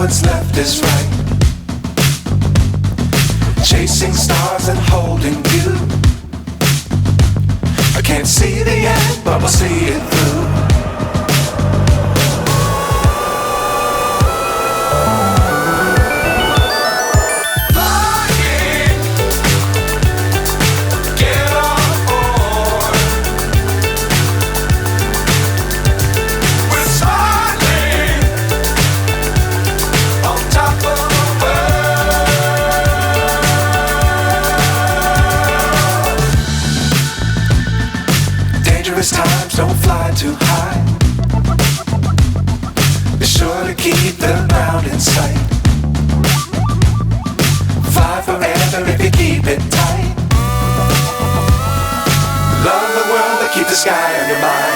what's left is right. Chasing stars and holding you. I can't see the end, but we'll see it through. Times don't fly too high. Be sure to keep the ground in sight. Fly forever if you keep it tight. Love the world, but keep the sky on your mind.